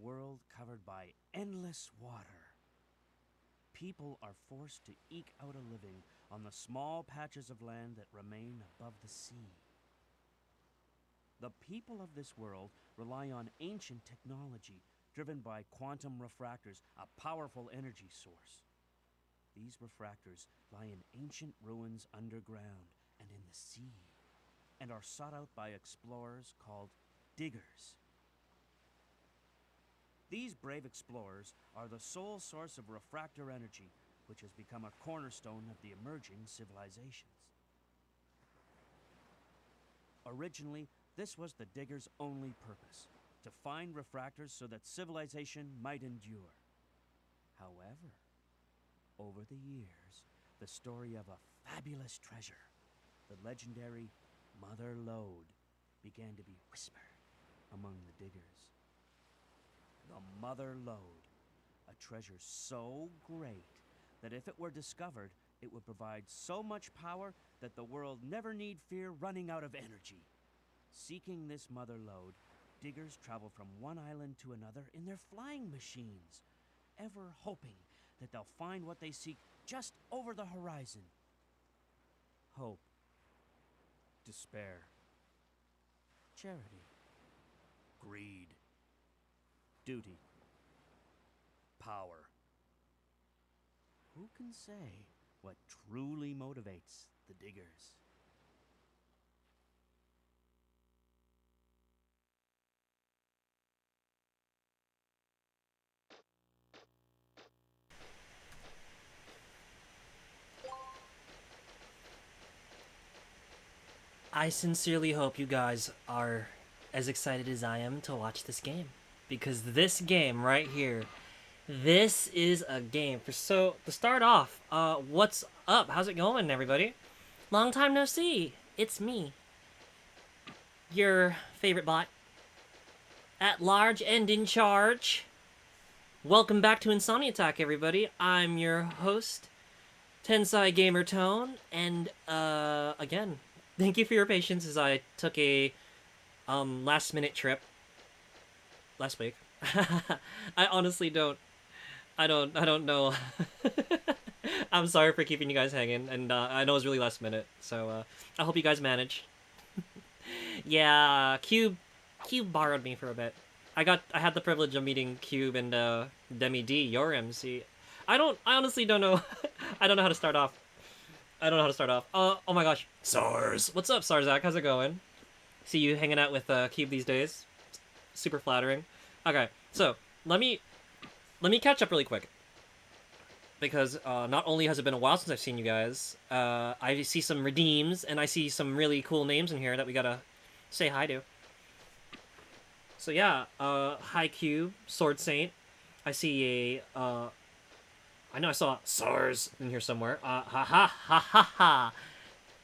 world covered by endless water. People are forced to eke out a living on the small patches of land that remain above the sea. The people of this world rely on ancient technology driven by quantum refractors, a powerful energy source. These refractors lie in ancient ruins underground and in the sea, and are sought out by explorers called diggers. These brave explorers are the sole source of refractor energy, which has become a cornerstone of the emerging civilizations. Originally, this was the diggers' only purpose, to find refractors so that civilization might endure. However, over the years, the story of a fabulous treasure, the legendary Mother Lode, began to be whispered among the diggers. The Mother Lode, a treasure so great that if it were discovered, it would provide so much power that the world never need fear running out of energy. Seeking this Mother Lode, diggers travel from one island to another in their flying machines, ever hoping that they'll find what they seek just over the horizon. Hope, despair, charity, greed, duty, power. Who can say what truly motivates the diggers? I sincerely hope you guys are as excited as I am to watch this game. Because this game right here, this is a game. So, to start off, what's up? How's it going, everybody? Long time no see. It's me, your favorite bot, at large and in charge. Welcome back to Insomni-Attack, everybody. I'm your host, Tensai Gamer Tone, and again, thank you for your patience as I took a last minute trip last week. I honestly don't know. I'm sorry for keeping you guys hanging, and I know it's really last minute, so I hope you guys manage. Yeah, Cube borrowed me for a bit. I had the privilege of meeting Cube and Demi D, your MC. I honestly don't know. I don't know how to start off. I don't know how to start off. Oh my gosh. SARS! What's up, Sarzak? How's it going? See you hanging out with Cube these days. Super flattering. Okay, so let me catch up really quick. Because not only has it been a while since I've seen you guys, I see some redeems, and I see some really cool names in here that we gotta say hi to. So yeah, hi Cube, Sword Saint. I see a, I know I saw SARS in here somewhere. Ha ha ha ha ha.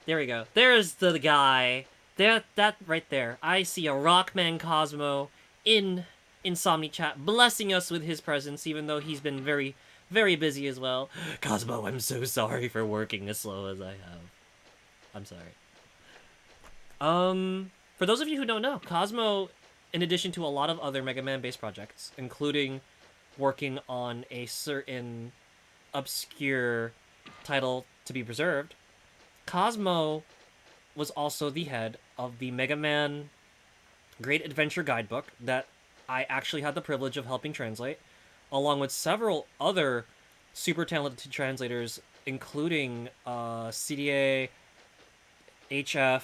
There we go. There's the guy. That right there. I see a Rockman Cosmo in Insomni Chat, blessing us with his presence, even though he's been very, very busy as well. Cosmo, I'm so sorry for working as slow as I have. I'm sorry. For those of you who don't know, Cosmo, in addition to a lot of other Mega Man-based projects, including working on a certain obscure title to be preserved, Cosmo was also the head of the Mega Man Great Adventure Guidebook that I actually had the privilege of helping translate, along with several other super talented translators, including CDA, HF,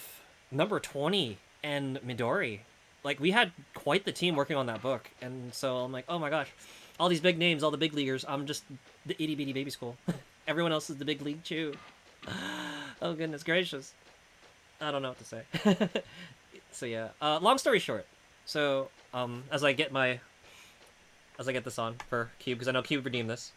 Number 20, and Midori. Like, we had quite the team working on that book, and so I'm like, oh my gosh, all these big names, all the big leaguers, I'm just the itty-bitty baby school. Everyone else is the big league chew. Oh, goodness gracious. I don't know what to say. So yeah, long story short. So, as I get this on for Cube, because I know Cube redeemed this.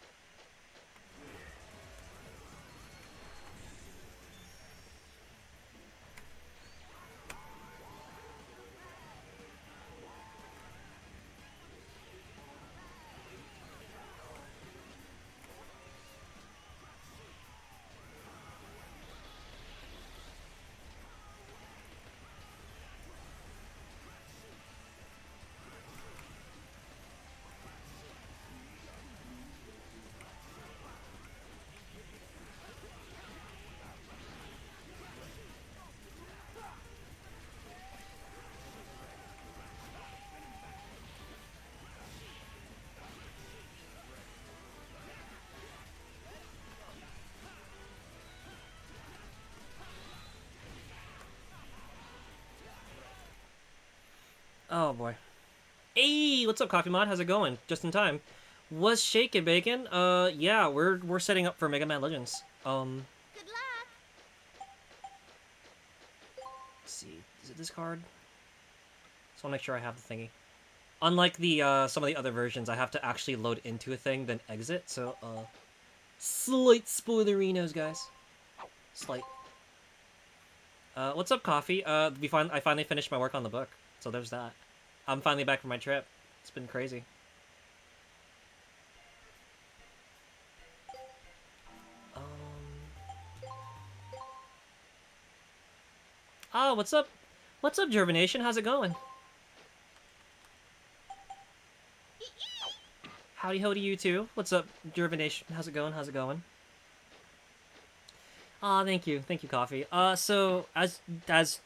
Oh boy. Hey, what's up, Coffee Mod? How's it going? Just in time. Was Shake and Bacon? Yeah, we're setting up for Megaman Legends. Good luck. Let's see. Is it this card? Just want to make sure I have the thingy. Unlike the some of the other versions, I have to actually load into a thing, then exit. So, slight spoilerinos, guys. Slight. What's up, Coffee? I finally finished my work on the book, so there's that. I'm finally back from my trip. It's been crazy. What's up? What's up, Germination? How's it going? Howdy ho to you too. What's up, Germination? How's it going? How's it going? Thank you, Coffee. So as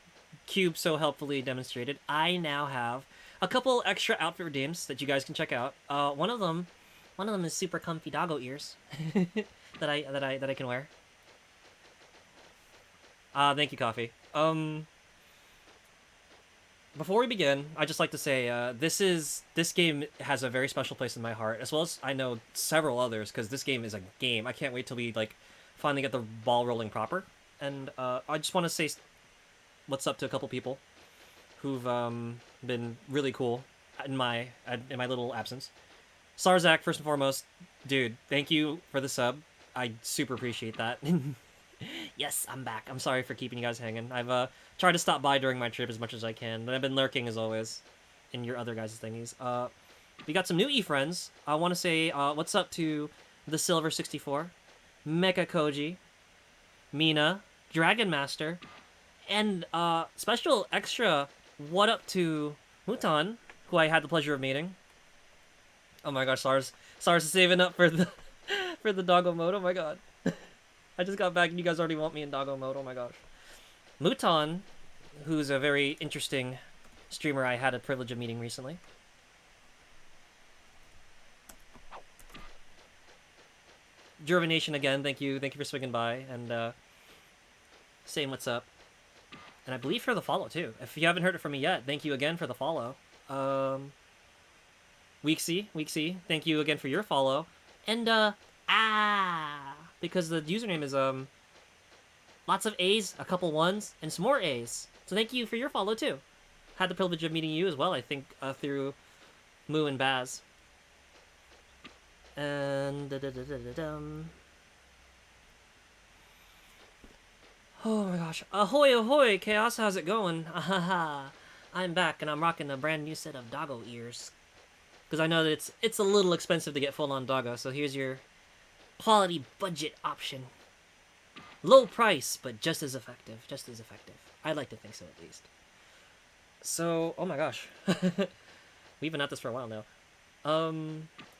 Cube so helpfully demonstrated, I now have a couple extra outfit redeems that you guys can check out. One of them is super comfy doggo ears that I can wear. Thank you, Coffee. Before we begin, I'd just like to say this game has a very special place in my heart, as well as I know several others, because this game is a game. I can't wait till we finally get the ball rolling proper. And I just want to say what's up to a couple people who've been really cool in my little absence. Sarzak, first and foremost, dude, thank you for the sub. I super appreciate that. Yes, I'm back. I'm sorry for keeping you guys hanging. I've tried to stop by during my trip as much as I can, but I've been lurking as always in your other guys' thingies. We got some new e-friends. I want to say what's up to the Silver 64, Mecha Koji, Mina, Dragon Master, and special extra what up to Mutan, who I had the pleasure of meeting. Oh my gosh, Sars is saving up for the for the doggo mode. Oh my god. I just got back and you guys already want me in doggo mode. Oh my gosh. Mutan, who's a very interesting streamer I had a privilege of meeting recently. Germination again, thank you for swinging by and saying what's up. And I believe for the follow too. If you haven't heard it from me yet, thank you again for the follow. Weeksy, thank you again for your follow. And because the username is lots of A's, a couple ones, and some more A's. So thank you for your follow too. Had the privilege of meeting you as well, I think, through Moo and Baz. And oh my gosh. Ahoy ahoy, Chaos, how's it going? I'm back and I'm rocking a brand new set of doggo ears. Because I know that it's a little expensive to get full-on doggo, so here's your quality budget option. Low price, but just as effective. I'd like to think so, at least. So, oh my gosh. We've been at this for a while now.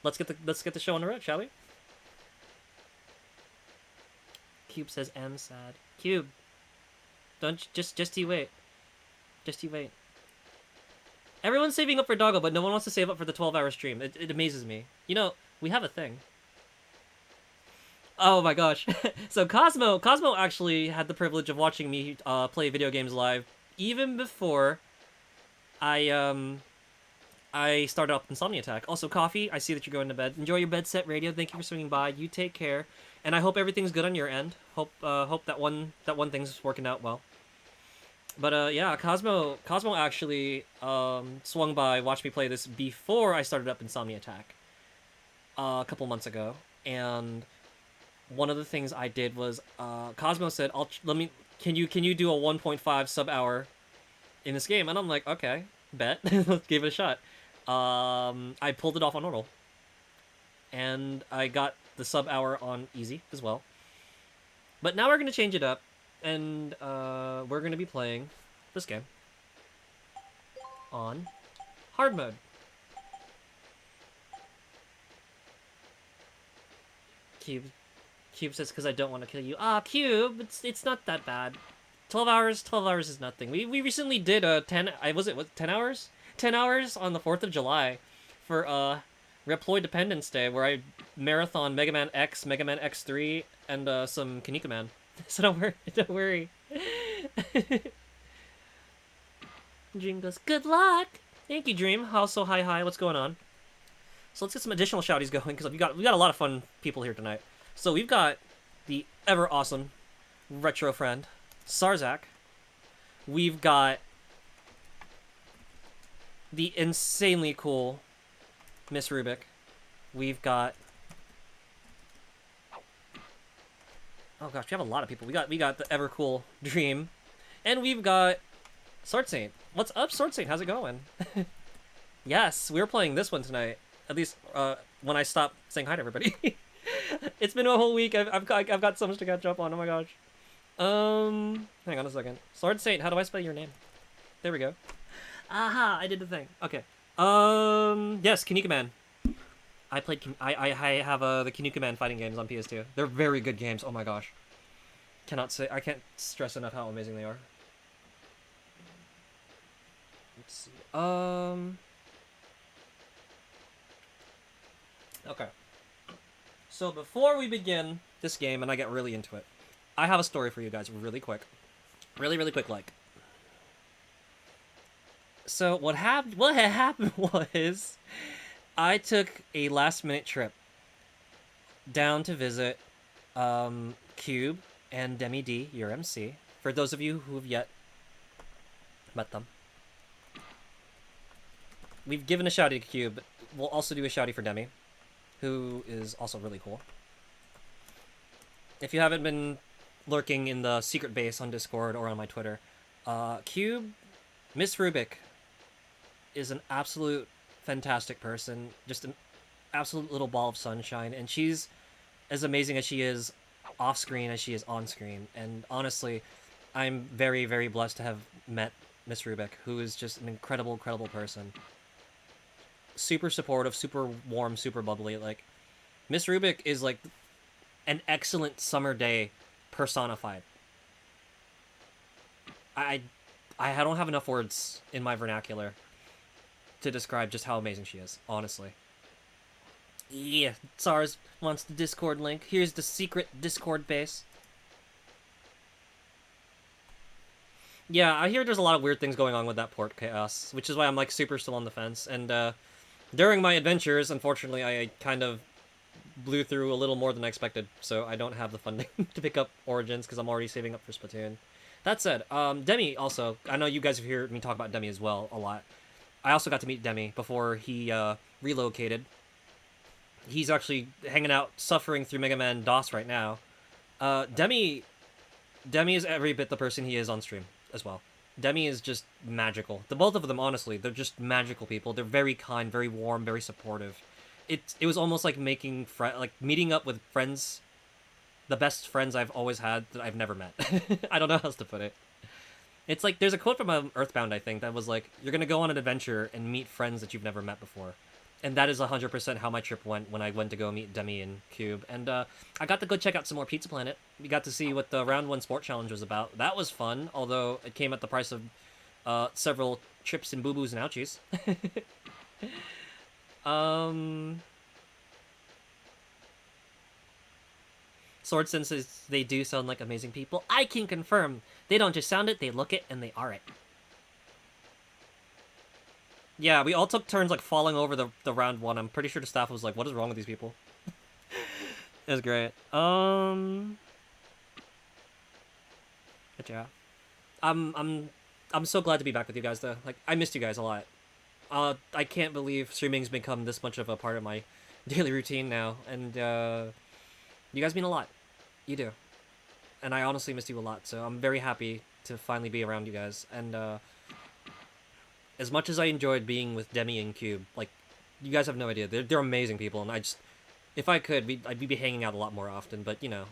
Let's get the show on the road, shall we? Cube says I'm sad. Cube, don't just you wait. Just you wait. Everyone's saving up for doggo, but no one wants to save up for the 12-hour stream. It amazes me. You know, we have a thing. Oh my gosh. So Cosmo actually had the privilege of watching me play video games live even before I started up Insomni-Attack. Also, Coffee, I see that you're going to bed. Enjoy your bed set radio. Thank you for swinging by. You take care, and I hope everything's good on your end. Hope that one thing's working out well. But yeah, Cosmo actually swung by, watched me play this before I started up Insomni-Attack a couple months ago, and one of the things I did was Cosmo said, can you do a 1.5 sub hour in this game?" And I'm like, okay, bet. Let's give it a shot. I pulled it off on normal, and I got the sub hour on easy as well. But now we're gonna change it up, and we're gonna be playing this game on hard mode. Cube says, "Because I don't want to kill you." Cube, it's not that bad. 12 hours is nothing. We recently did 10 hours? 10 hours on the 4th of July for Reploid Dependence Day, where I marathon Megaman X, Megaman X3, and some Kanika Man. So don't worry. Dream goes, "Good luck!" Thank you, Dream. Also, hi, what's going on? So let's get some additional shouties going because we got a lot of fun people here tonight. So we've got the ever awesome retro friend Sarzak. We've got the insanely cool Miss Rubik. We've got oh gosh, we have a lot of people. We got the ever cool Dream, and we've got Sword Saint. What's up, Sword Saint? How's it going? Yes, we're playing this one tonight. At least when I stop saying hi to everybody. It's been a whole week. I've got so much to catch up on. Oh my gosh. Hang on a second. Sword Saint, how do I spell your name? There we go. Aha, I did the thing. Okay. Yes, Kinika Man. I played. I have the Kinika Man fighting games on PS2. They're very good games. Oh my gosh. I can't stress enough how amazing they are. Let's see. Okay. So before we begin this game and I get really into it, I have a story for you guys really quick. Really quick, like. So what had happened was I took a last-minute trip down to visit Cube and Demi D, your MC, for those of you who have yet met them. We've given a shouty to Cube. We'll also do a shouty for Demi, who is also really cool. If you haven't been lurking in the secret base on Discord or on my Twitter, Cube, Miss Rubik, is an absolute fantastic person, just an absolute little ball of sunshine, and she's as amazing as she is off-screen as she is on-screen, and honestly, I'm very, very blessed to have met Miss Rubik, who is just an incredible person. Super supportive, super warm, super bubbly. Like, Miss Rubik is like an excellent summer day personified. I don't have enough words in my vernacular to describe just how amazing she is, honestly. Yeah, Sars wants the Discord link. Here's the secret Discord base. Yeah, I hear there's a lot of weird things going on with that port chaos, which is why I'm like super still on the fence. And during my adventures, unfortunately, I kind of blew through a little more than I expected, so I don't have the funding to pick up Origins because I'm already saving up for Splatoon. That said, Demi also, I know you guys have heard me talk about Demi as well a lot. I also got to meet Demi before he relocated. He's actually hanging out, suffering through Mega Man DOS right now. Demi is every bit the person he is on stream as well. Demi is just magical. The both of them, honestly, they're just magical people. They're very kind, very warm, very supportive. It was almost like meeting up with friends, the best friends I've always had that I've never met. I don't know how else to put it. It's like, there's a quote from Earthbound, I think, that was like, you're gonna go on an adventure and meet friends that you've never met before. And that is 100% how my trip went when I went to go meet Demi and Cube. And I got to go check out some more Pizza Planet. We got to see what the Round 1 Sport Challenge was about. That was fun, although it came at the price of several trips and boo-boos and ouchies. Sword says they do sound like amazing people. I can confirm. They don't just sound it, they look it, and they are it. Yeah, we all took turns, like, falling over the round one. I'm pretty sure the staff was like, what is wrong with these people? It was great. But yeah. I'm so glad to be back with you guys, though. Like, I missed you guys a lot. I can't believe streaming's become this much of a part of my daily routine now. And, you guys mean a lot. You do. And I honestly missed you a lot, so I'm very happy to finally be around you guys. And, as much as I enjoyed being with Demi and Cube, like, you guys have no idea. They're amazing people, and if I could, I'd be hanging out a lot more often, but, you know.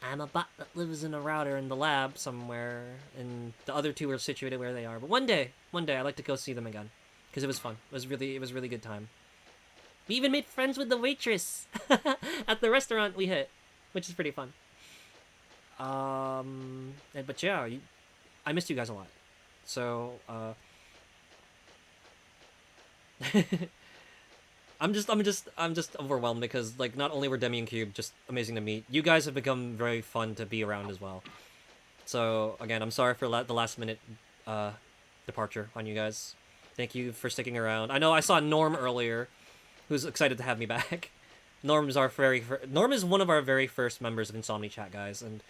I'm a bot that lives in a router in the lab somewhere, and the other two are situated where they are. But one day, I'd like to go see them again, because it was fun. It was really good time. We even made friends with the waitress at the restaurant we hit, which is pretty fun. But yeah, I missed you guys a lot. So, I'm just overwhelmed because, like, not only were Demi and Cube just amazing to meet, you guys have become very fun to be around as well. So, again, I'm sorry for the last minute, departure on you guys. Thank you for sticking around. I know I saw Norm earlier, who's excited to have me back. Norm is one of our very first members of Insomni-Chat, guys, and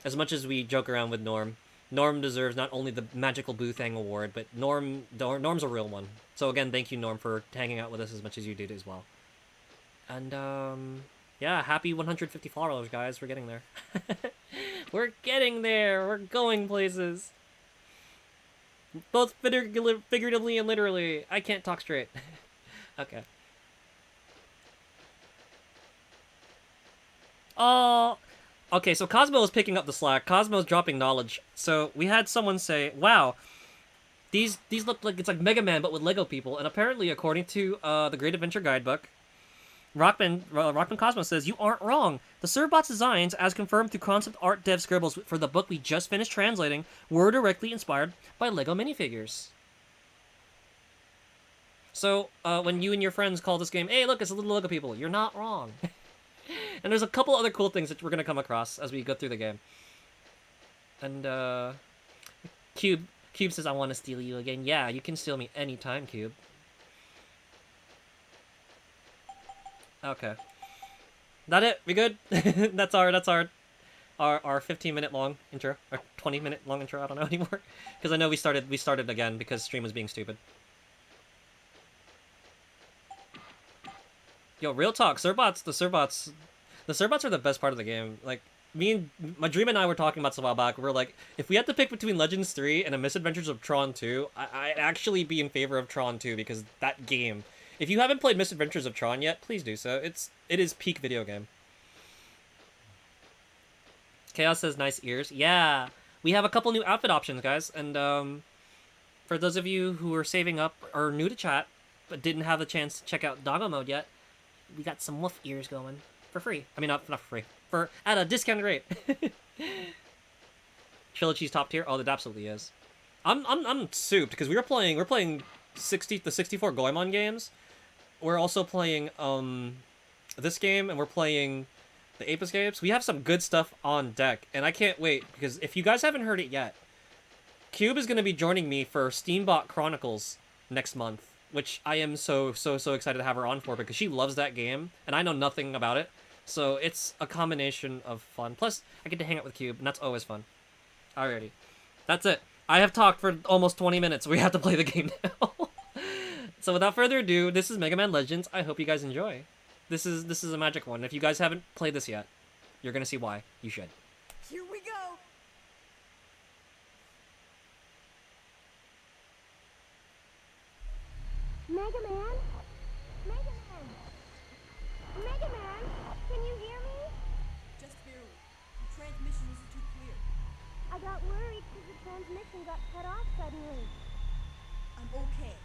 as much as we joke around with Norm, Norm deserves not only the Magical Boothang Award, but Norm's a real one. So again, thank you, Norm, for hanging out with us as much as you did as well. And, yeah, happy 150 followers, guys. We're getting there. We're getting there. We're going places. Both figuratively and literally. I can't talk straight. Okay. Oh, okay, so Cosmo is picking up the slack. Cosmo's dropping knowledge. So we had someone say, wow, these look like it's like Mega Man, but with Lego people. And apparently, according to the Great Adventure Guidebook, Rockman Cosmo says, you aren't wrong. The Servbot's designs, as confirmed through concept art dev scribbles for the book we just finished translating, were directly inspired by Lego minifigures. So, when you and your friends call this game, hey, look, it's a little Lego people, you're not wrong. And there's a couple other cool things that we're going to come across as we go through the game. And, Cube says, I want to steal you again. Yeah, you can steal me anytime, Cube. Okay. That it? We good? That's our 15-minute long intro, or 20-minute long intro. I don't know anymore, because I know we started again because stream was being stupid. Yo, real talk, the Serbots are the best part of the game. Like my Dream and I were talking about this a while back. We're like, if we had to pick between Legends 3 and The Misadventures of Tron 2, I'd actually be in favor of Tron 2 because that game. If you haven't played Misadventures of Tron yet, please do so. It is peak video game. Chaos says nice ears. Yeah, we have a couple new outfit options, guys. And for those of you who are saving up or new to chat but didn't have the chance to check out Doggo Mode yet, we got some wolf ears going for free. I mean, not for free. At a discounted rate. Trilogy's top tier. Oh, it absolutely is. I'm souped because we're playing the 64 Goemon games. We're also playing this game, and we're playing the Apis games. We have some good stuff on deck, and I can't wait because if you guys haven't heard it yet, Cube is going to be joining me for Steambot Chronicles next month, which I am so excited to have her on for because she loves that game, and I know nothing about it. So it's a combination of fun. Plus, I get to hang out with Cube, and that's always fun. Alrighty. That's it. I have talked for almost 20 minutes. We have to play the game now. So without further ado, this is Mega Man Legends. I hope you guys enjoy. This is a magic one. If you guys haven't played this yet, you're going to see why. You should. Here we go. Mega Man? Mega Man? Mega Man? Can you hear me? Just barely. The transmission isn't too clear. I got worried because the transmission got cut off suddenly. I'm okay.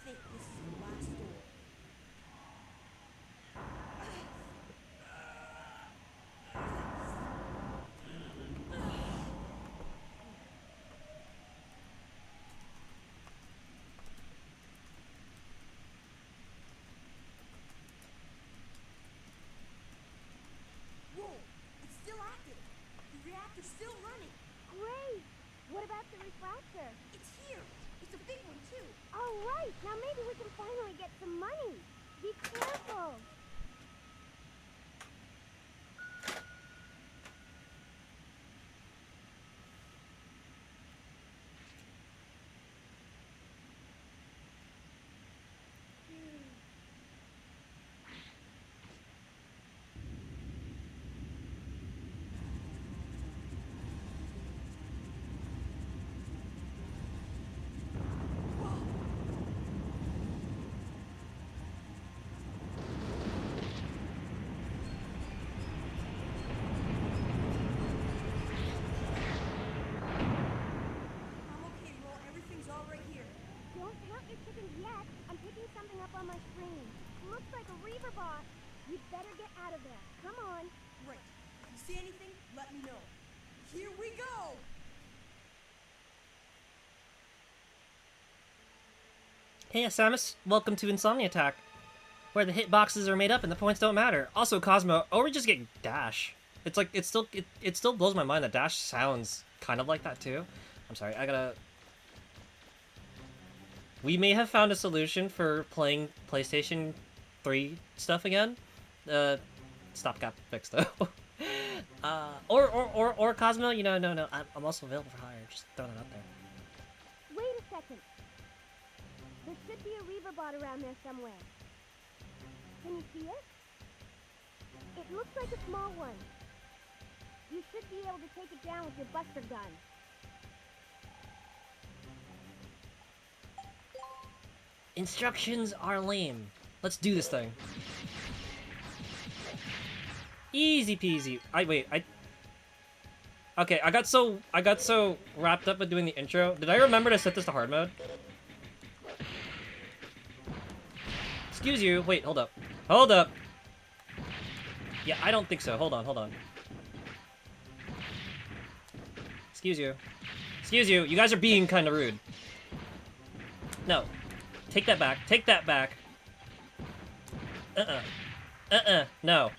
I think this is the last door. Whoa! It's still active. The reactor's still running. Great! What about the refractor? It's here. It's a big one too. All right, now maybe we can finally get some money. Be careful. I'm okay, Roll. Everything's all right here. Don't count your chickens yet. I'm picking something up on my screen. Looks like a Reaver bot. You'd better get out of there. Come on. Right. If you see anything, let me know. Here we go! Hey, Samus. Welcome to Insomni-Attack, where the hitboxes are made up and the points don't matter. Also, Cosmo, or we just get Dash. It's like, it still blows my mind that Dash sounds kind of like that, too. I'm sorry, I gotta... we may have found a solution for playing PlayStation 3 stuff again. Stopgap fix though. Or Cosmo, you know, no, I'm also available for hire. Just throwing it out there. Wait a second. There should be a Reaver bot around there somewhere. Can you see it? It looks like a small one. You should be able to take it down with your buster gun. Instructions are lame. Let's do this thing. Easy peasy. Okay, I got so wrapped up with doing the intro. Did I remember to set this to hard mode? Excuse you. Wait, hold up. Hold up. Yeah, I don't think so. Hold on. Excuse you. Excuse you. You guys are being kind of rude. No. Take that back. Take that back. No.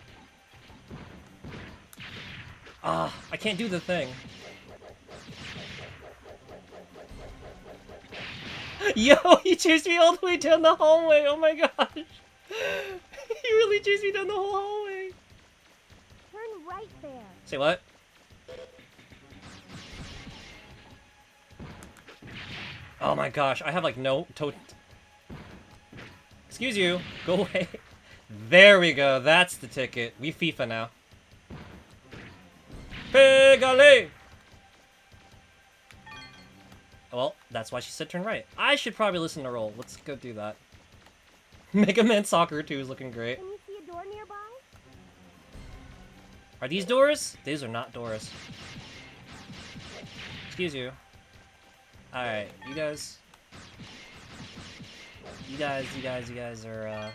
I can't do the thing. Yo, he chased me all the way down the hallway. Oh my gosh. He really chased me down the whole hallway. Turn right there. Say what? Oh my gosh, I have like no Excuse you, go away. There we go, that's the ticket. We FIFA now. Pegale! Well, that's why she said turn right. I should probably listen to roll. Let's go do that. Mega Man Soccer 2 is looking great. Can you see a door nearby? Are these doors? These are not doors. Excuse you. Alright, you guys are,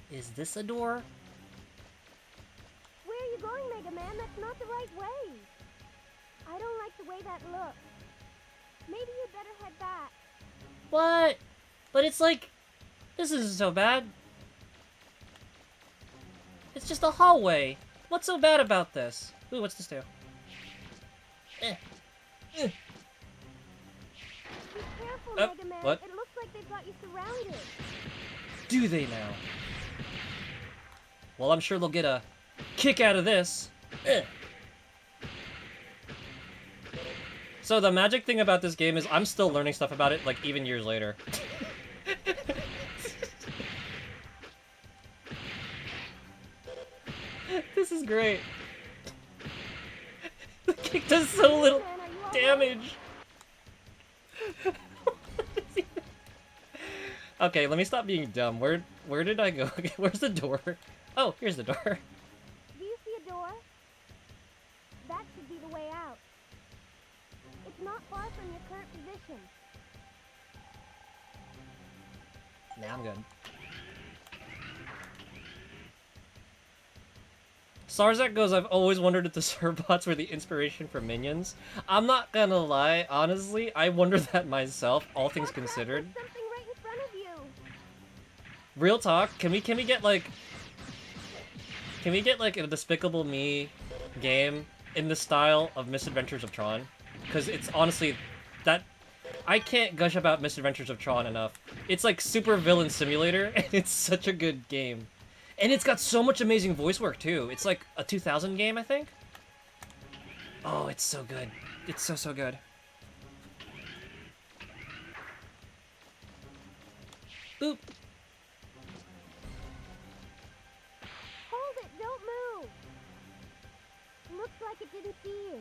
Is this a door? Where are you going, Mega Man? That's not the right way. I don't like the way that looks. Maybe you better head back. What? But it's like, this isn't so bad. It's just a hallway. What's so bad about this? Ooh, what's this do? Be careful, Oh, Mega Man. what? It looks like they've got you surrounded. Do they now? Well, I'm sure they'll get a kick out of this. So the magic thing about this game is I'm still learning stuff about it, like, even years later. This is great. The kick does so little Man, are you all right? damage. Okay, let me stop being dumb. Where did I go? Okay, where's the door? Oh, here's the door. Do you see a door? That should be the way out. It's not far from your current position. Nah, I'm good. Sarzak goes, I've always wondered if the Serbots were the inspiration for minions. I'm not gonna lie, honestly, I wonder that myself, all things Watch out, considered. there's something right in front of you. Real talk, can we get like a Despicable Me game in the style of Misadventures of Tron? Because it's honestly, that, I can't gush about Misadventures of Tron enough. It's like Super Villain Simulator, and it's such a good game. And it's got so much amazing voice work, too. It's like a 2000 game, I think? Oh, it's so good. It's so good. Boop. Hold it, don't move. Looks like it didn't see you.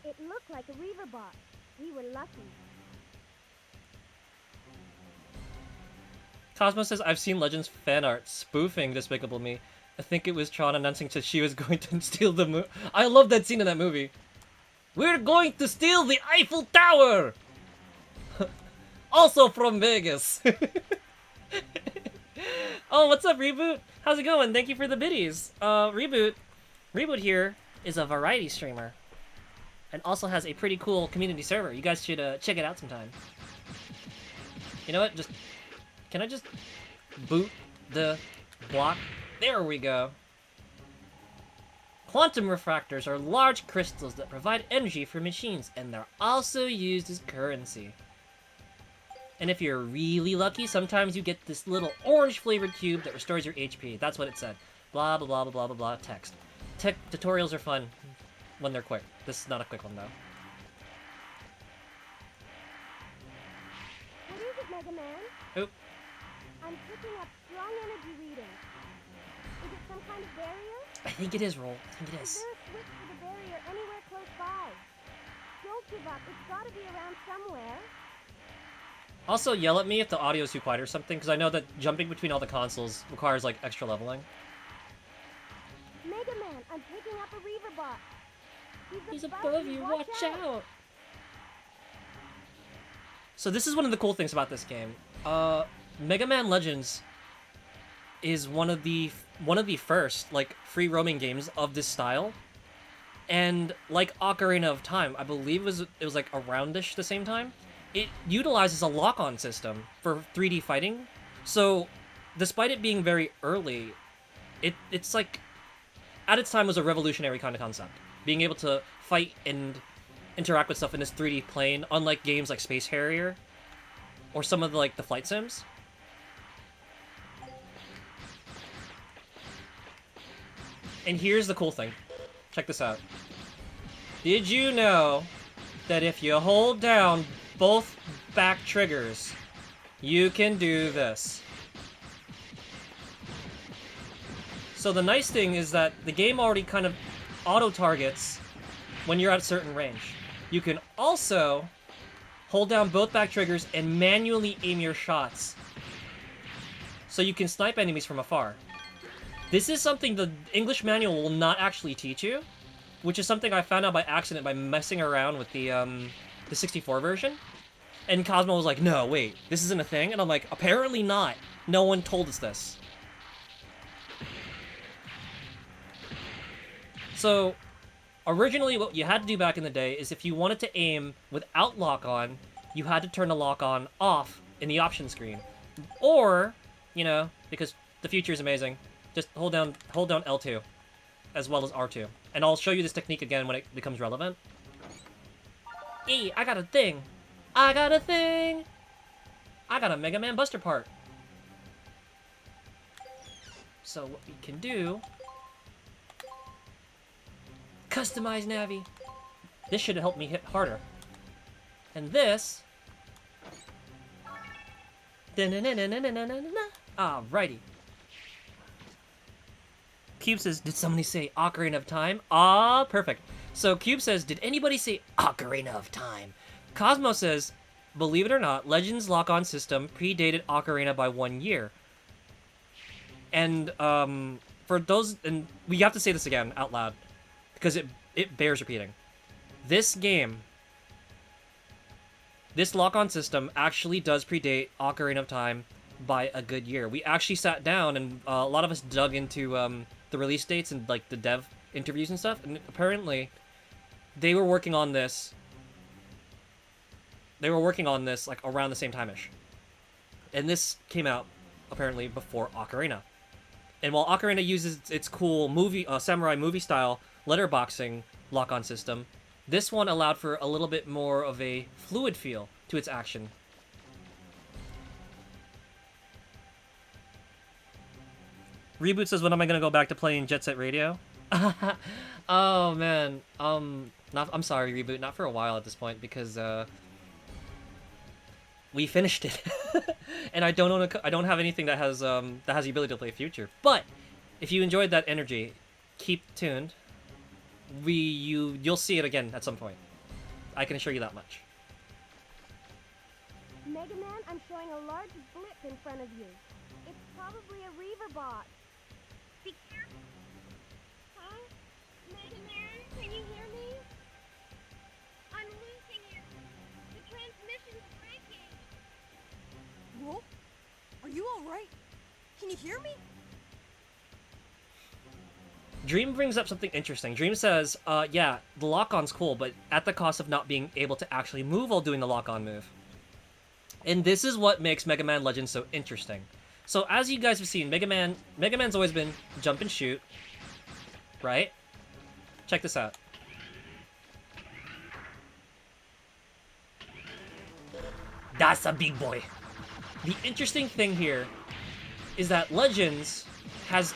It looked like a Reaver bot. We were lucky. Cosmo says, I've seen Legends fan art spoofing Despicable Me. I think it was Tron announcing that she was going to steal the movie. I love that scene in that movie. We're going to steal the Eiffel Tower! Also from Vegas. Oh, what's up, Reboot? How's it going? Thank you for the biddies. Reboot here is a variety streamer. And also has a pretty cool community server. You guys should check it out sometime. You know what? Can I just boot the block? There we go. Quantum refractors are large crystals that provide energy for machines, and they're also used as currency. And if you're really lucky, sometimes you get this little orange-flavored cube that restores your HP. That's what it said. Blah, blah, blah, blah, blah, blah, blah, text. Tech tutorials are fun when they're quick. This is not a quick one, though. What is it, Mega Man? Oop. I'm picking up strong energy readings. Is it some kind of barrier? I think it is, Roll. I think it Is is. there a switch to the barrier anywhere close by? Don't give up. It's gotta be around somewhere. Also, yell at me if the audio is too quiet or something, because I know that jumping between all the consoles requires, like, extra leveling. Mega Man, I'm picking up a Reaver bot. He's above you, watch out! So this is one of the cool things about this game. Mega Man Legends is one of the first, like, free roaming games of this style. And like Ocarina of Time, I believe it was like aroundish the same time. It utilizes a lock-on system for 3D fighting. So despite it being very early, it's like at its time was a revolutionary kind of concept. Being able to fight and interact with stuff in this 3D plane, unlike games like Space Harrier or some of the flight sims. And here's the cool thing. Check this out. Did you know that if you hold down both back triggers, you can do this? So the nice thing is that the game already kind of auto-targets when you're at a certain range. You can also hold down both back triggers and manually aim your shots, so you can snipe enemies from afar. This is something the English manual will not actually teach you, which is something I found out by accident by messing around with the 64 version. And Cosmo was like, no, wait, this isn't a thing? And I'm like, apparently not. No one told us this. So, originally what you had to do back in the day is if you wanted to aim without lock-on, you had to turn the lock-on off in the option screen. Or, you know, because the future is amazing, just hold down L2 as well as R2. And I'll show you this technique again when it becomes relevant. I got a thing! I got a thing! I got a Mega Man Buster part! So what we can do... Customize Navi! This should help me hit harder. And this... Alrighty. Cube says, did somebody say Ocarina of Time? Ah, perfect. So Cube says, did anybody say Ocarina of Time? Cosmo says, believe it or not, Legends lock-on system predated Ocarina by 1 year. And for those, and we have to say this again out loud, because it bears repeating. This game, this lock-on system actually does predate Ocarina of Time by a good year. We actually sat down and a lot of us dug into the release dates and like the dev interviews and stuff, and apparently they were working on this like around the same time-ish. And this came out apparently before Ocarina. And while Ocarina uses its cool movie samurai movie style letterboxing lock-on system, this one allowed for a little bit more of a fluid feel to its action. Reboot says, when am I gonna go back to playing Jet Set Radio? Oh man, I'm sorry, Reboot, not for a while at this point, because we finished it, and I don't have anything that has the ability to play future. But if you enjoyed that energy, keep tuned. You'll see it again at some point. I can assure you that much. Mega Man, I'm showing a large blip in front of you. It's probably a Reaver bot. Be careful. Huh? Mega Man, can you hear me? I'm losing you. The transmission's breaking. Wolf? Are you alright? Can you hear me? Dream brings up something interesting. Dream says, yeah, the lock-on's cool, but at the cost of not being able to actually move while doing the lock-on move. And this is what makes Mega Man Legends so interesting. So as you guys have seen, Mega Man's always been jump and shoot, right? Check this out. That's a big boy. The interesting thing here is that Legends has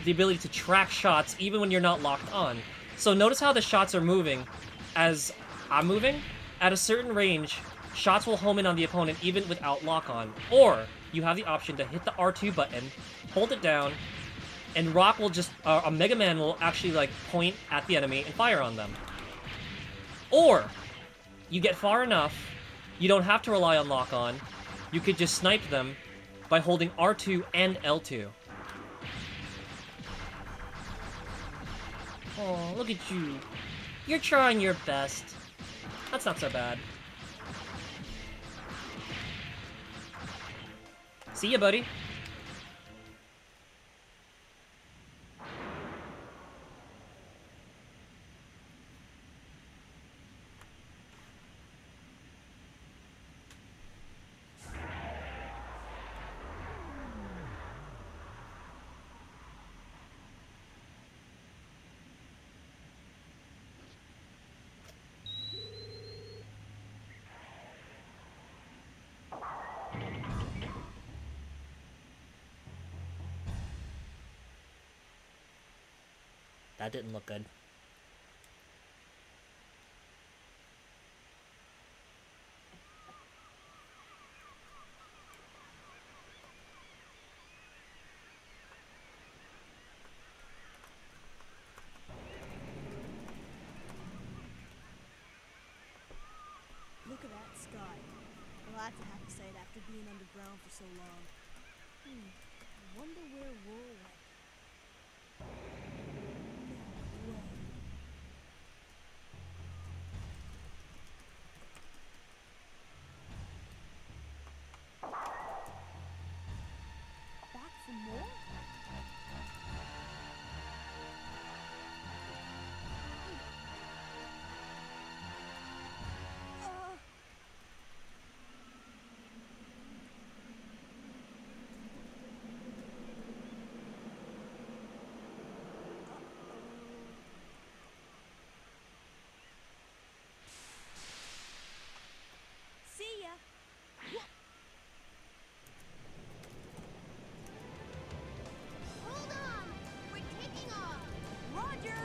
the ability to track shots even when you're not locked on. So notice how the shots are moving as I'm moving. At a certain range, shots will home in on the opponent even without lock on. Or you have the option to hit the R2 button, hold it down, and Rock will just, a Mega Man will actually like point at the enemy and fire on them. Or you get far enough, you don't have to rely on lock on. You could just snipe them by holding R2 and L2. Oh, look at you. You're trying your best. That's not so bad. See ya, buddy. That didn't look good. Look at that sky. Well, that's a happy sight after being underground for so long. I wonder where Roll went. No way. Back for more? See ya. Hold on! We're taking off! Roger.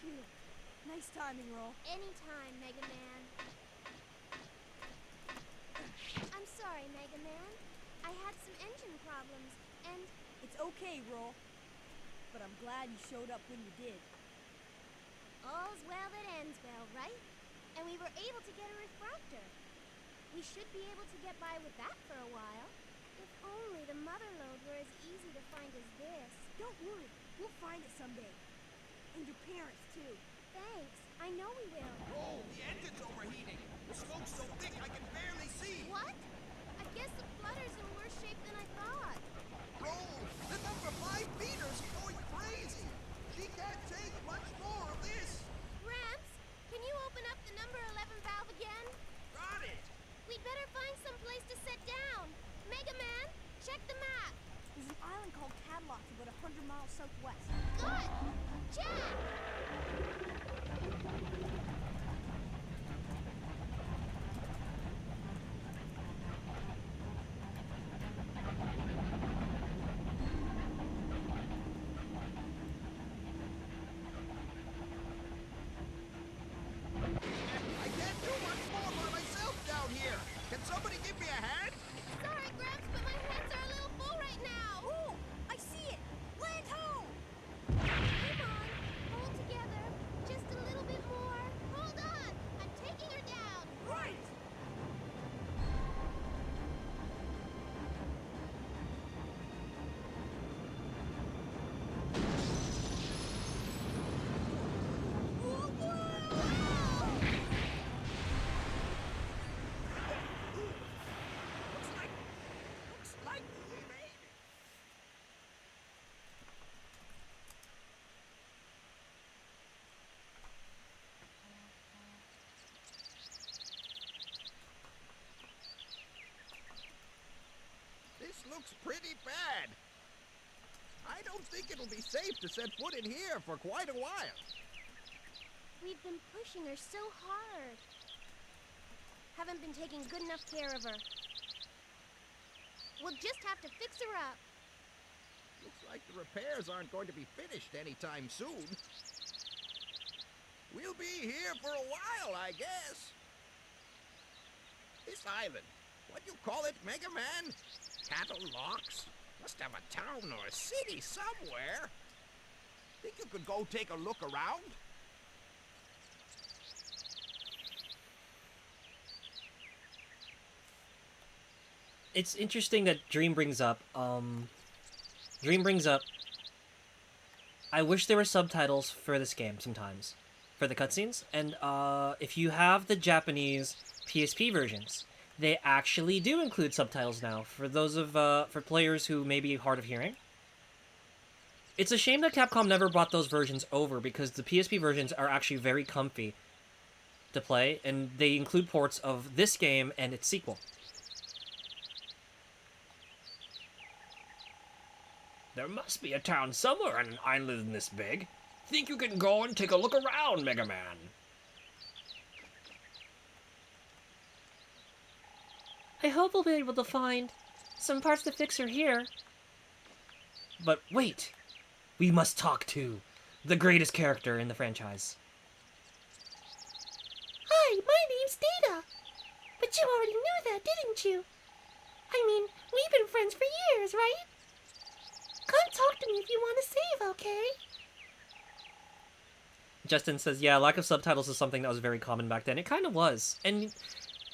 Phew. Nice timing, Roll. Anytime, Mega Man. I'm sorry, Mega Man. I had some engine problems, and It's okay, Roll. But I'm glad you showed up when you did. all's well that ends well, right? And we were able to get a refractor. We should be able to get by with that for a while. If only the mother lode were as easy to find as this. Don't worry. We'll find it someday. And your parents, too. Thanks. I know we will. Oh, the engine's overheating. The smoke's so thick I can barely see. What? I guess the flutter's in worse shape than I thought. Roll, the number 5 meters going crazy. She can't take much more of this. Gramps, can you open up the number 11 valve again? Got it. We'd better find some place to set down. Mega Man, check the map. There's an island called Cadillac about 100 miles southwest. Good. Check. looks pretty bad. I don't think it'll be safe to set foot in here for quite a while. We've been pushing her so hard. Haven't been taking good enough care of her. We'll just have to fix her up. Looks like the repairs aren't going to be finished anytime soon. We'll be here for a while, I guess. This island, what do you call it, Megaman? Cattle Locks? Must have a town or a city somewhere. Think you could go take a look around? It's interesting that Dream brings up, I wish there were subtitles for this game sometimes, for the cutscenes, and, if you have the Japanese PSP versions, they actually do include subtitles now, for those of, for players who may be hard of hearing. It's a shame that Capcom never brought those versions over, because the PSP versions are actually very comfy to play, and they include ports of this game and its sequel. There must be a town somewhere on an island this big. Think you can go and take a look around, Mega Man? I hope we'll be able to find some parts to fix her here. But wait! We must talk to the greatest character in the franchise. Hi, my name's Data. But you already knew that, didn't you? I mean, we've been friends for years, right? Come talk to me if you want to save, okay? Justin says, yeah, lack of subtitles is something that was very common back then. It kind of was. And,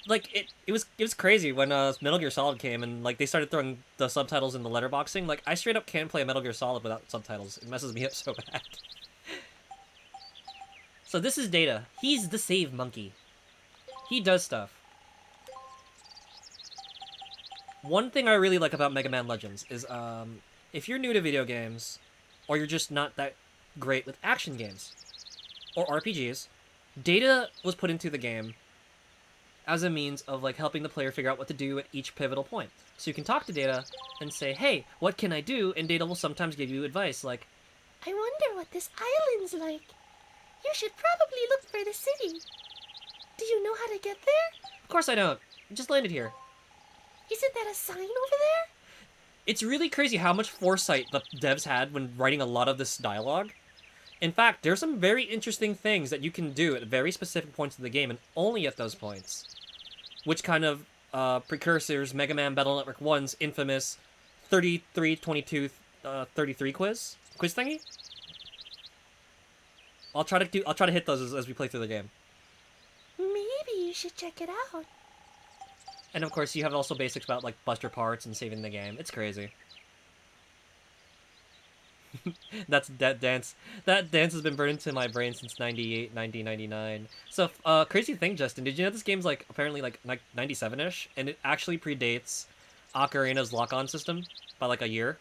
like, it was crazy when Metal Gear Solid came and, like, they started throwing the subtitles in the letterboxing. Like, I straight up can't play Metal Gear Solid without subtitles. It messes me up so bad. So this is Data. He's the save monkey. He does stuff. One thing I really like about Mega Man Legends is, if you're new to video games, or you're just not that great with action games, or RPGs, Data was put into the game as a means of, like, helping the player figure out what to do at each pivotal point. So you can talk to Data and say, hey, what can I do? And Data will sometimes give you advice, like, I wonder what this island's like. You should probably look for the city. Do you know how to get there? of course I don't. I just landed here. Isn't that a sign over there? It's really crazy how much foresight the devs had when writing a lot of this dialogue. In fact, there's some very interesting things that you can do at very specific points of the game, and only at those points. Which kind of precursors Mega Man Battle Network 1's infamous 33-22-33 quiz thingy. I'll try to hit those as we play through the game. Maybe you should check it out. And of course, you have also basics about, like, Buster parts and saving the game. It's crazy. That dance has been burned into my brain since 98, 99. So, crazy thing, Justin, did you know this game's, like, apparently, like 97-ish? And it actually predates Ocarina's lock-on system by, like, a year.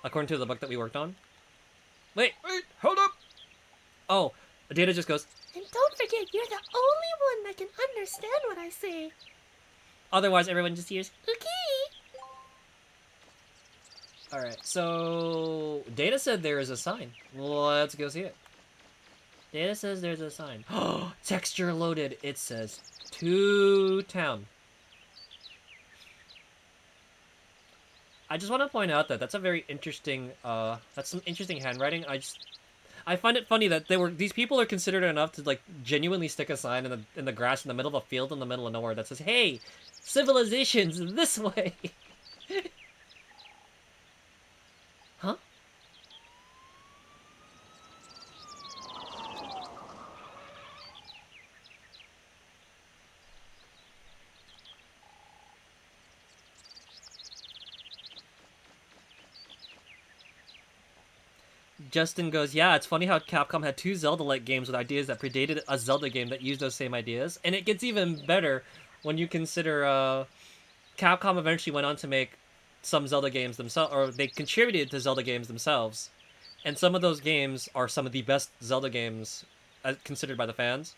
According to the book that we worked on. Wait, hold up! Oh, Data just goes, And don't forget, you're the only one that can understand what I say. otherwise everyone just hears, Okay. alright, so Data said there is a sign. Let's go see it. Data says there's a sign. Oh, texture loaded. It says to town. I just want to point out that that's a very interesting, that's some interesting handwriting. I find it funny that these people are considered enough to, like, genuinely stick a sign in the grass in the middle of a field in the middle of nowhere that says, hey, civilization's this way. Huh? Justin goes, yeah, it's funny how Capcom had two Zelda-like games with ideas that predated a Zelda game that used those same ideas. And it gets even better when you consider Capcom eventually went on to make some Zelda games themselves, or they contributed to Zelda games themselves. And some of those games are some of the best Zelda games considered by the fans.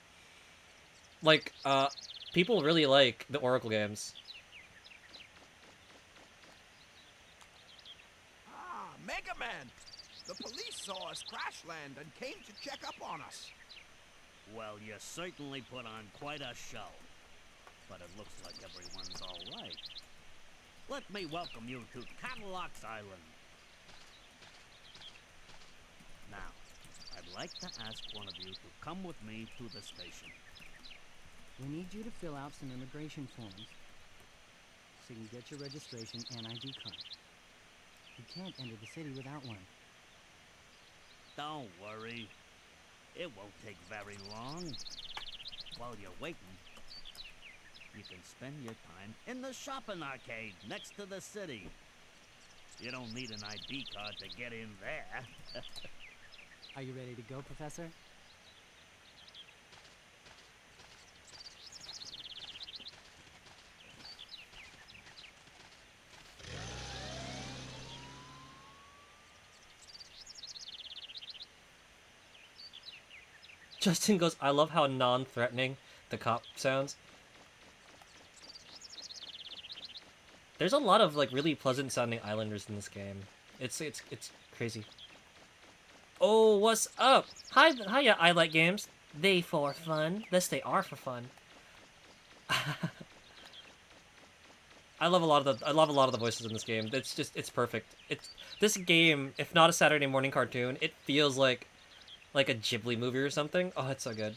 Like, people really like the Oracle games. Megaman! The police saw us crash land and came to check up on us. Well, you certainly put on quite a show. But it looks like everyone's all right. Let me welcome you to Cadillac's Island. Now, I'd like to ask one of you to come with me to the station. We need you to fill out some immigration forms so you can get your registration and ID card. You can't enter the city without one. Don't worry. It won't take very long. While you're waiting, you can spend your time in the shopping arcade next to the city. You don't need an ID card to get in there. Are you ready to go, Professor? Justin goes, I love how non-threatening the cop sounds. There's a lot of like really pleasant sounding islanders in this game. It's crazy. Oh, what's up? Hiya, I like games. They for fun. Yes, they are for fun. I love a lot of the voices in this game. It's perfect. This game, if not a Saturday morning cartoon, it feels like a Ghibli movie or something. Oh, it's so good.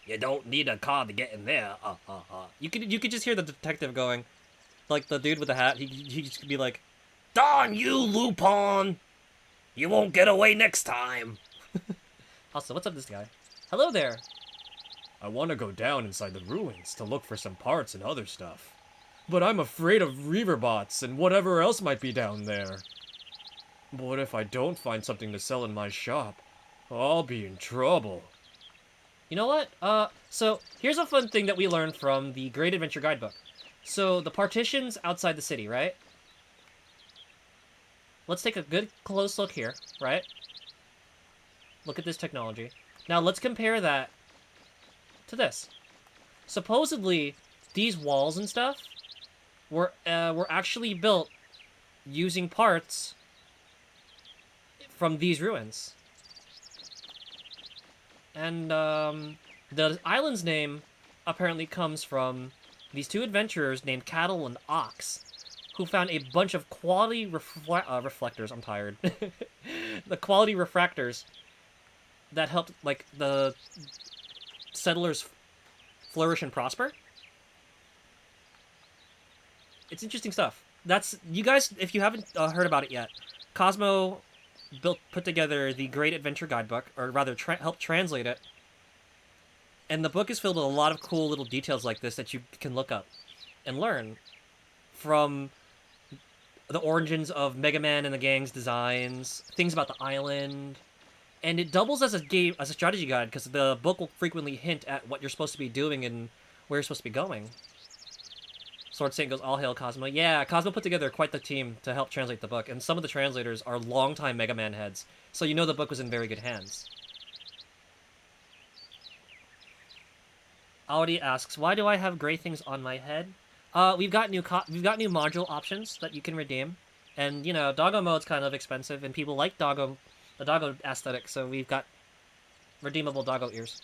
You don't need a car to get in there. You could just hear the detective going, like the dude with the hat. He just could be like, "Darn you, Lupin! You won't get away next time." Also, what's up, this guy? Hello there. I want to go down inside the ruins to look for some parts and other stuff. But I'm afraid of Reaverbots and whatever else might be down there. What if I don't find something to sell in my shop? I'll be in trouble. You know what? So here's a fun thing that we learned from the Great Adventure Guidebook. So the partitions outside the city, right? Let's take a good close look here, right? Look at this technology. Now let's compare that to this. Supposedly, these walls and stuff were actually built using parts from these ruins. And the island's name apparently comes from these two adventurers named Cattle and Ox, who found a bunch of quality reflectors. I'm tired. The quality refractors that helped like the settlers flourish and prosper. It's interesting stuff. That's, you guys, if you haven't heard about it yet, Cosmo put together the Great Adventure Guidebook, or rather helped translate it. And the book is filled with a lot of cool little details like this that you can look up and learn from the origins of Megaman and the gang's designs, things about the island. And it doubles as a strategy guide, because the book will frequently hint at what you're supposed to be doing and where you're supposed to be going. Sword Saint goes, all hail Cosmo. Yeah, Cosmo put together quite the team to help translate the book, and some of the translators are longtime Mega Man heads, so you know the book was in very good hands. Audi asks, why do I have gray things on my head? We've got new module options that you can redeem, and you know, doggo mode's kind of expensive, and people like the doggo aesthetic, so we've got redeemable doggo ears.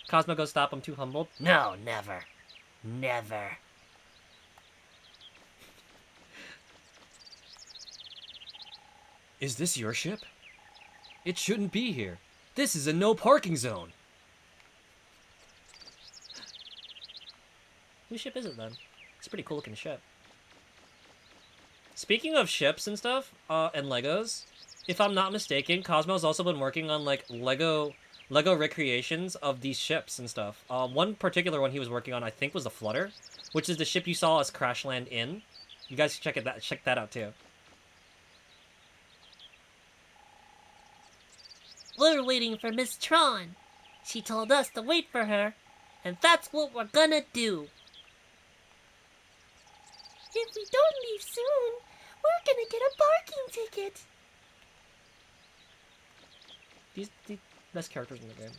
Cosmo goes, stop, I'm too humbled. No, never. Never. Is this your ship? It shouldn't be here. This is a no parking zone. Whose ship is it then? It's a pretty cool looking ship. Speaking of ships and stuff, and Legos, if I'm not mistaken, Cosmo's also been working on like Lego recreations of these ships and stuff. One particular one he was working on, I think, was the Flutter, which is the ship you saw us crash land in. You guys check that out too. We're waiting for Miss Tron. She told us to wait for her, and that's what we're gonna do. If we don't leave soon, we're gonna get a parking ticket. These the best characters in the game.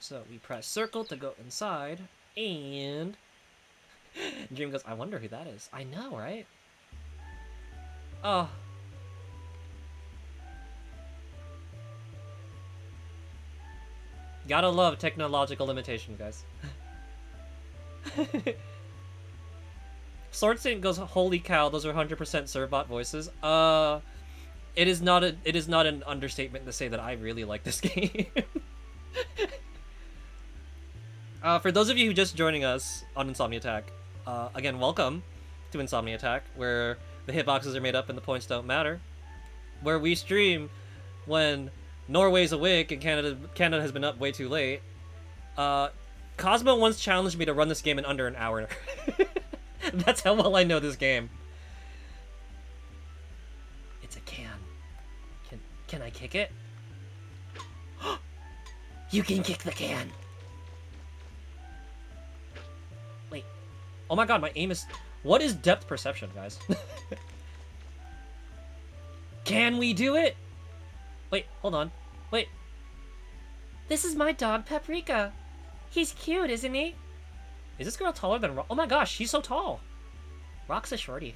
So we press circle to go inside, and Dream goes, I wonder who that is. I know, right? Oh. Gotta love technological limitation, guys. Sword Saint goes, holy cow, those are 100% Servbot voices. It is not an understatement to say that I really like this game. For those of you who just joining us on Insomni-Attack, again, welcome to Insomni-Attack, where the hitboxes are made up and the points don't matter. Where we stream when Norway's awake and Canada has been up way too late. Cosmo once challenged me to run this game in under an hour. That's how well I know this game. It's a can. Can I kick it? You can kick the can. Wait. Oh my god, my aim is... What is depth perception, guys? Can we do it? Wait, hold on. Wait. This is my dog, Paprika. He's cute, isn't he? Is this girl taller than Rock? Oh my gosh, she's so tall. Rock's a shorty.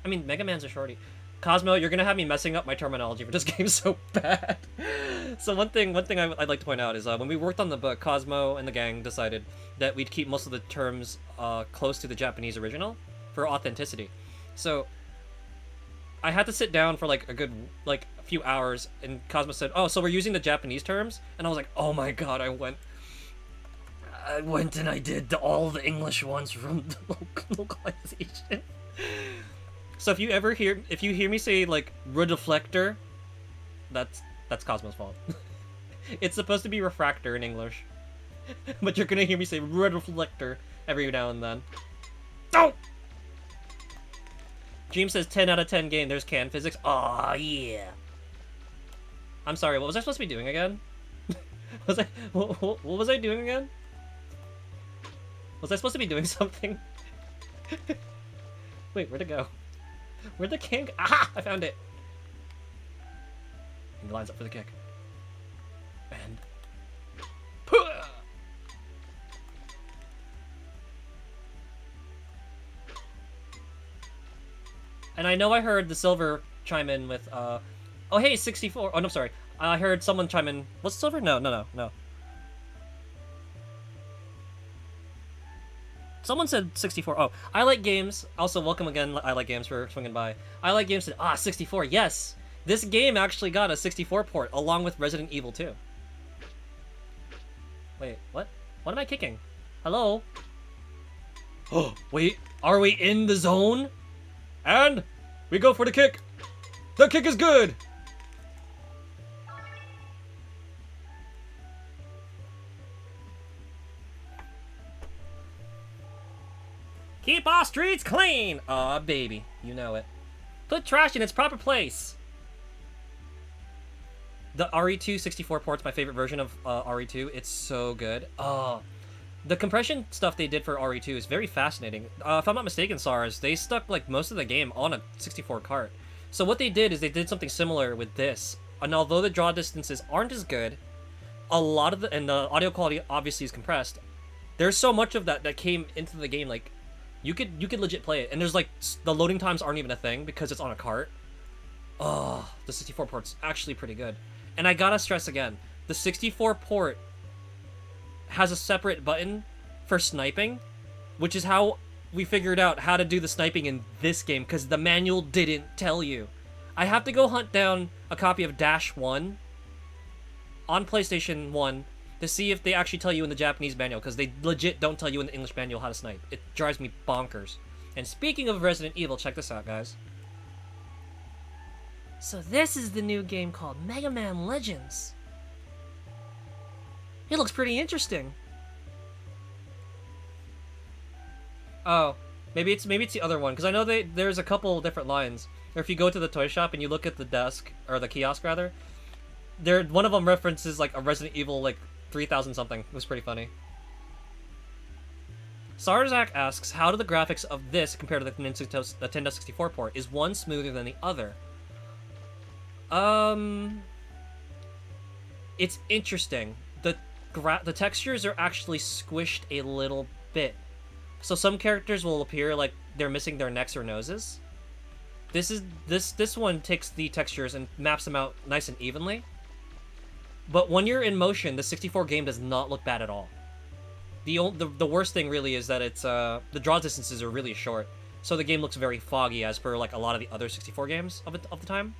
I mean, Mega Man's a shorty. Cosmo, you're gonna have me messing up my terminology for this game so bad. So one thing I'd like to point out is when we worked on the book, Cosmo and the gang decided that we'd keep most of the terms close to the Japanese original for authenticity. So I had to sit down for like a good a few hours, and Cosmo said, "Oh, so we're using the Japanese terms?" And I was like, "Oh my god!" I went and I did all the English ones from the localization. So if you hear me say like redeflector, that's Cosmo's fault. It's supposed to be refractor in English, but you're gonna hear me say redeflector every now and then. Oh! Dream says 10 out of 10 game. There's can physics. Aw, yeah. I'm sorry. What was I supposed to be doing again? What was I doing again? Was I supposed to be doing something? Wait, where'd it go? Where'd the can go? Aha! I found it! And he lines up for the kick. And... Pooah! And I know I heard the Silver chime in with, oh hey, 64. Oh, no, sorry. I heard someone chime in. Was it Silver? No. Someone said 64. Oh, I like games. Also, welcome again, I like games, for swinging by. I like games said, 64, yes! This game actually got a 64 port, along with Resident Evil 2. Wait, what? What am I kicking? Hello? Oh, wait, are we in the zone? And we go for the kick. The kick is good. Keep our streets clean! Aw, baby. You know it. Put trash in its proper place! The RE2 64 port's my favorite version of RE2. It's so good. Oh, the compression stuff they did for RE2 is very fascinating. If I'm not mistaken, SARS, they stuck like most of the game on a 64 cart. So what they did is they did something similar with this. And although the draw distances aren't as good, a lot of and the audio quality obviously is compressed. There's so much of that came into the game, like you could legit play it. And there's like the loading times aren't even a thing because it's on a cart. Oh, the 64 port's actually pretty good. And I gotta stress again, the 64 port has a separate button for sniping, which is how we figured out how to do the sniping in this game, because the manual didn't tell you. I have to go hunt down a copy of Dash 1 on PlayStation 1 to see if they actually tell you in the Japanese manual, because they legit don't tell you in the English manual how to snipe. It drives me bonkers. And speaking of Resident Evil, check this out, guys. So this is the new game called Megaman Legends. It looks pretty interesting. Oh, maybe it's the other one, because I know there's a couple different lines. Or if you go to the toy shop and you look at the desk, or the kiosk rather, one of them references like a Resident Evil like 3000 something. It was pretty funny. Sarzak asks, how do the graphics of this compare to the Nintendo 64 port? Is one smoother than the other? It's interesting. The textures are actually squished a little bit. So some characters will appear like they're missing their necks or noses. This one takes the textures and maps them out nice and evenly. But when you're in motion, the 64 game does not look bad at all. The worst thing really is that it's the draw distances are really short, so the game looks very foggy as per like a lot of the other 64 games of the time.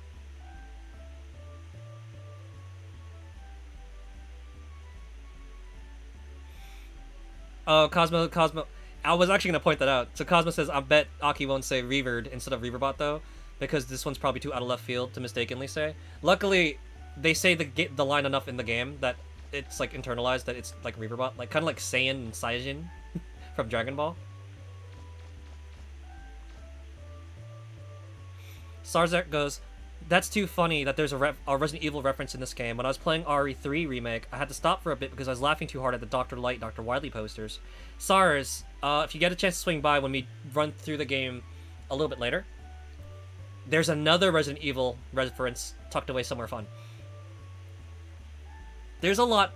Oh, Cosmo. I was actually gonna point that out. So Cosmo says, "I bet Aki won't say Revered instead of Reverbot though, because this one's probably too out of left field to mistakenly say." Luckily, they say the line enough in the game that it's like internalized that it's like Reverbot, like kind of like Saiyan and Saiyajin from Dragon Ball. Sarzak goes, "That's too funny that there's a Resident Evil reference in this game. When I was playing RE3 Remake, I had to stop for a bit because I was laughing too hard at the Dr. Light, Dr. Wily posters. Sars, if you get a chance to swing by when we run through the game a little bit later, there's another Resident Evil reference tucked away somewhere fun. There's a lot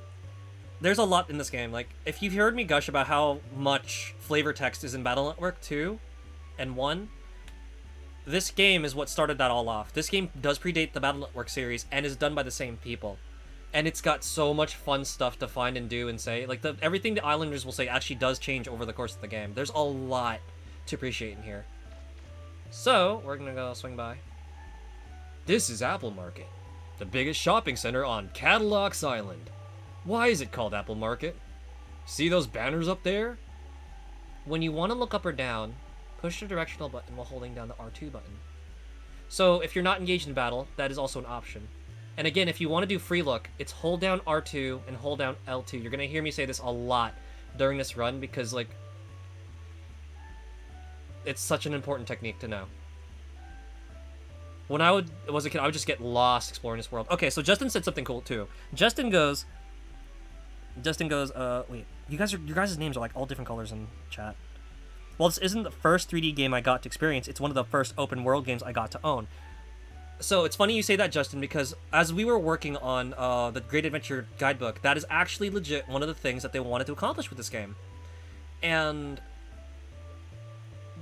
in this game. Like, if you've heard me gush about how much flavor text is in Battle Network 2 and 1, this game is what started that all off. This game does predate the Battle Network series and is done by the same people. And it's got so much fun stuff to find and do and say. Like, everything the Islanders will say actually does change over the course of the game. There's a lot to appreciate in here. So, we're gonna go swing by. This is Apple Market, the biggest shopping center on Cadillacs Island. Why is it called Apple Market? See those banners up there? When you want to look up or down, push the directional button while holding down the R2 button. So if you're not engaged in battle, that is also an option. And again, if you want to do free look, it's hold down R2 and hold down L2. You're going to hear me say this a lot during this run because, like, it's such an important technique to know. When I was a kid, I would just get lost exploring this world. Okay, so Justin said something cool too. Justin goes, wait, your guys' names are like all different colors in chat. Well, this isn't the first 3D game I got to experience. It's one of the first open world games I got to own. So it's funny you say that, Justin, because as we were working on the Great Adventure Guidebook, that is actually legit one of the things that they wanted to accomplish with this game. And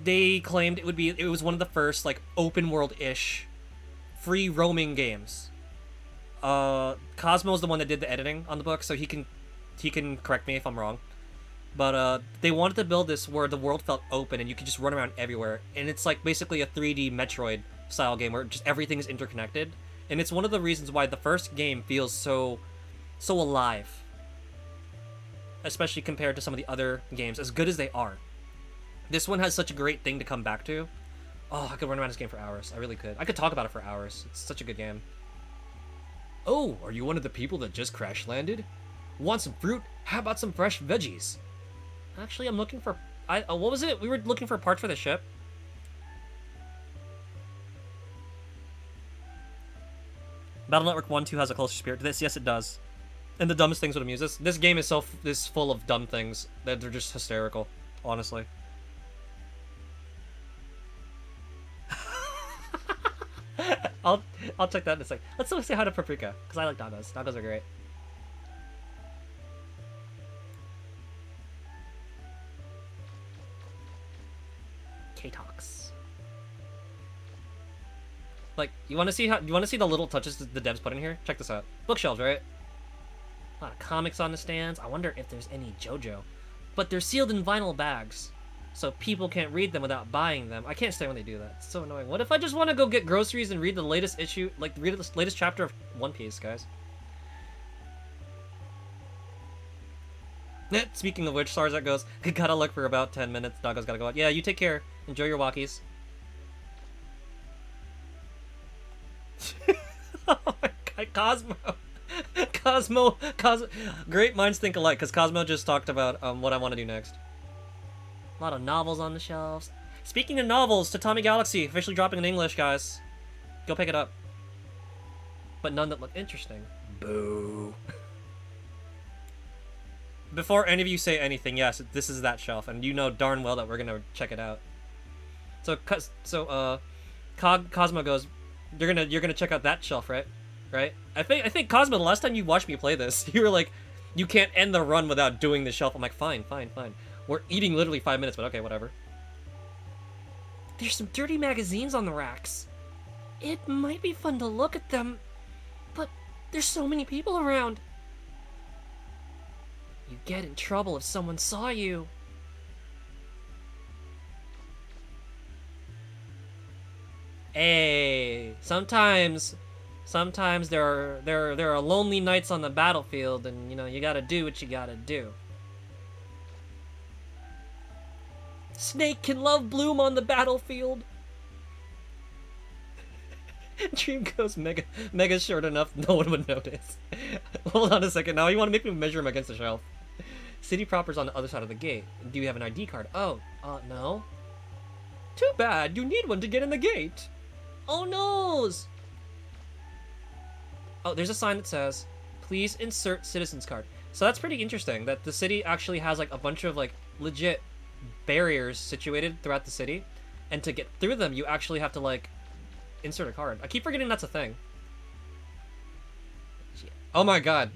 they claimed it was one of the first, like, open world-ish free roaming games. Cosmo's the one that did the editing on the book, so he can correct me if I'm wrong. But they wanted to build this where the world felt open and you could just run around everywhere. And it's like basically a 3D Metroid style game where just everything is interconnected. And it's one of the reasons why the first game feels so alive. Especially compared to some of the other games, as good as they are. This one has such a great thing to come back to. Oh, I could run around this game for hours. I really could. I could talk about it for hours. It's such a good game. Oh, are you one of the people that just crash landed? Want some fruit? How about some fresh veggies? Actually, I'm looking for... what was it? We were looking for parts for the ship. Battle Network 1, 2 has a closer spirit to this. Yes, it does. And the dumbest things would amuse us. This game is full of dumb things that they're just hysterical, honestly. I'll check that in a sec. Let's say hi to Paprika, because I like doggos. Doggos are great. K-Tox. Like, you want to see the little touches the devs put in here? Check this out. Bookshelves, right? A lot of comics on the stands. I wonder if there's any JoJo. But they're sealed in vinyl bags, so people can't read them without buying them. I can't stand when they do that. It's so annoying. What if I just want to go get groceries and read the latest issue, like read the latest chapter of One Piece, guys? Speaking of which, Sarzak goes, gotta look for about 10 minutes. Doggo's gotta go out. Yeah, you take care. Enjoy your walkies. Oh my god, Cosmo. Great minds think alike, because Cosmo just talked about what I want to do next. A lot of novels on the shelves. Speaking of novels, Tatami Galaxy officially dropping in English, guys. Go pick it up. But none that look interesting. Boo. Before any of you say anything, yes, this is that shelf, and you know darn well that we're gonna check it out. Cosmo goes, you're gonna check out that shelf, right? Right? I think Cosmo, the last time you watched me play this, you were like, you can't end the run without doing the shelf. I'm like, fine. We're eating literally 5 minutes, but okay, whatever. There's some dirty magazines on the racks. It might be fun to look at them, but there's so many people around. You get in trouble if someone saw you. Hey, sometimes there are lonely nights on the battlefield, and you know you gotta do what you gotta do. Snake can love Bloom on the battlefield. Dream goes Mega's short enough, no one would notice. Hold on a second, now you want to make me measure him against the shelf. City proper's on the other side of the gate. Do you have an ID card? Oh, no. Too bad, you need one to get in the gate. Oh noes! Oh, there's a sign that says, please insert citizen's card. So that's pretty interesting, that the city actually has like a bunch of like legit barriers situated throughout the city, and to get through them you actually have to like insert a card. I keep forgetting that's a thing. Oh my god.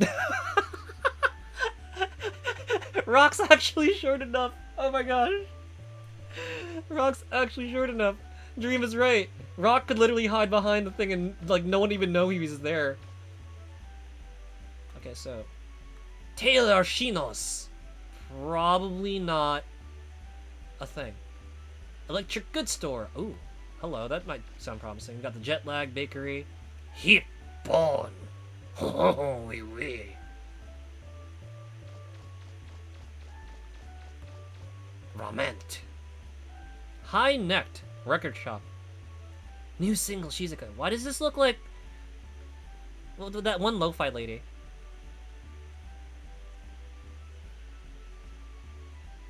Rock's actually short enough. Oh my gosh. Rock's actually short enough. Dream is right. Rock could literally hide behind the thing and like no one even know he was there. Okay, so Taylor Shinos. Probably not a thing. Electric goods store. Ooh, hello, that might sound promising. We got the jet lag bakery. Hippon. Oh, oui, oui. Rament. High necked record shop. New single Shizuka. Why does this look like well, that one lo-fi lady?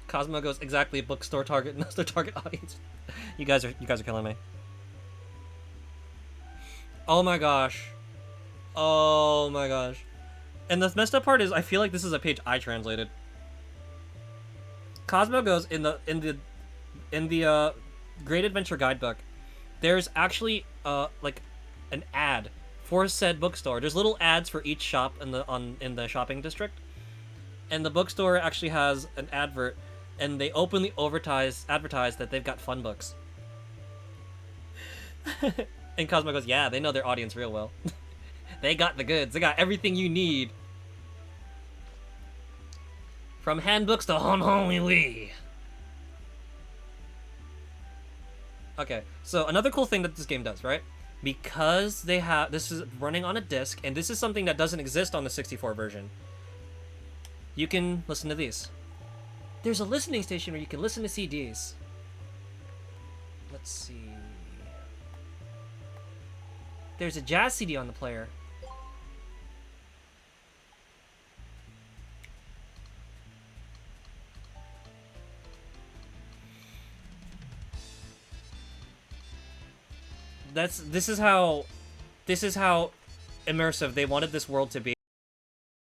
Cosmo goes exactly bookstore target, not the target audience. You guys are killing me. Oh my gosh. Oh my gosh. And the messed up part is I feel like this is a page I translated. Cosmo goes in the Great Adventure Guidebook. There's actually like an ad for said bookstore. There's little ads for each shop in the shopping district, and the bookstore actually has an advert, and they openly advertise that they've got fun books. And Cosmo goes, yeah, they know their audience real well. They got the goods. They got everything you need. From handbooks to hon hon wee wee. Okay, so another cool thing that this game does, right? Because they have this is running on a disc, and this is something that doesn't exist on the 64 version. You can listen to these. There's a listening station where you can listen to CDs. Let's see. There's a jazz CD on the player. This is how immersive they wanted this world to be.